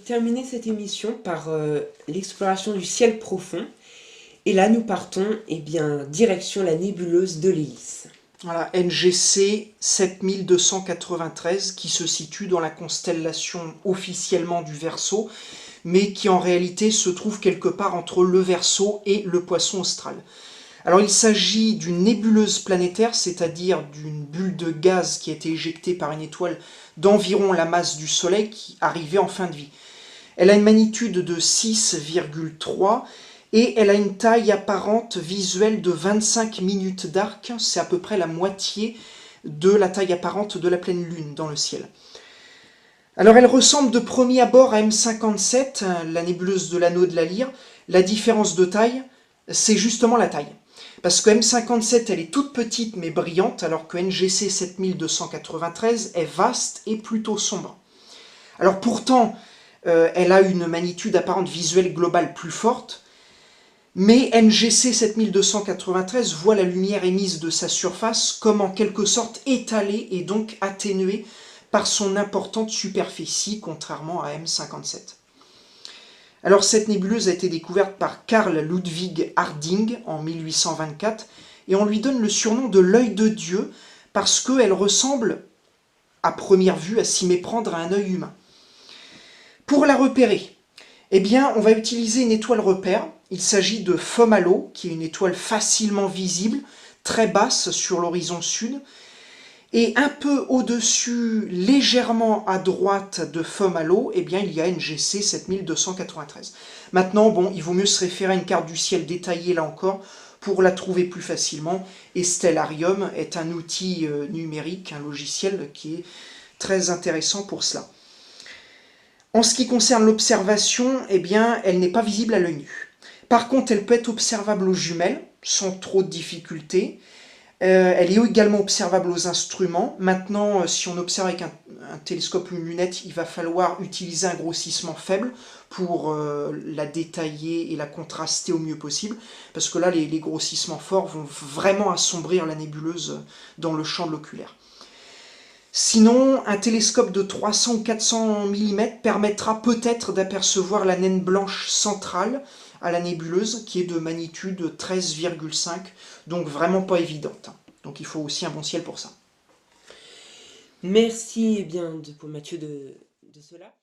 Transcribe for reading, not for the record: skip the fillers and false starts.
donc terminer cette émission par l'exploration du ciel profond. Et là, nous partons, direction la nébuleuse de l'Hélice. Voilà, NGC 7293, qui se situe dans la constellation officiellement du Verseau, mais qui en réalité se trouve quelque part entre le Verseau et le Poisson austral. Alors il s'agit d'une nébuleuse planétaire, c'est-à-dire d'une bulle de gaz qui a été éjectée par une étoile d'environ la masse du Soleil qui arrivait en fin de vie. Elle a une magnitude de 6,3 et elle a une taille apparente visuelle de 25 minutes d'arc, c'est à peu près la moitié de la taille apparente de la pleine lune dans le ciel. Alors elle ressemble de premier abord à M57, la nébuleuse de l'anneau de la Lyre. La différence de taille, c'est justement la taille. Parce que M57, elle est toute petite mais brillante, alors que NGC 7293 est vaste et plutôt sombre. Alors pourtant, elle a une magnitude apparente visuelle globale plus forte, mais NGC 7293 voit la lumière émise de sa surface comme en quelque sorte étalée et donc atténuée par son importante superficie, contrairement à M57. Alors cette nébuleuse a été découverte par Carl Ludwig Harding en 1824 et on lui donne le surnom de l'œil de Dieu parce qu'elle ressemble à première vue à s'y méprendre à un œil humain. Pour la repérer, on va utiliser une étoile repère. Il s'agit de Fomalhaut, qui est une étoile facilement visible, très basse sur l'horizon sud. Et un peu au-dessus, légèrement à droite de Fomalhaut, il y a NGC 7293. Maintenant, il vaut mieux se référer à une carte du ciel détaillée, là encore, pour la trouver plus facilement. Et Stellarium est un outil numérique, un logiciel qui est très intéressant pour cela. En ce qui concerne l'observation, elle n'est pas visible à l'œil nu. Par contre, elle peut être observable aux jumelles, sans trop de difficulté. Elle est également observable aux instruments. Maintenant, si on observe avec un télescope ou une lunette, il va falloir utiliser un grossissement faible pour la détailler et la contraster au mieux possible, parce que là, les grossissements forts vont vraiment assombrir la nébuleuse dans le champ de l'oculaire. Sinon, un télescope de 300 ou 400 mm permettra peut-être d'apercevoir la naine blanche centrale à la nébuleuse, qui est de magnitude 13,5, donc vraiment pas évidente. Donc il faut aussi un bon ciel pour ça. Merci pour Mathieu de cela.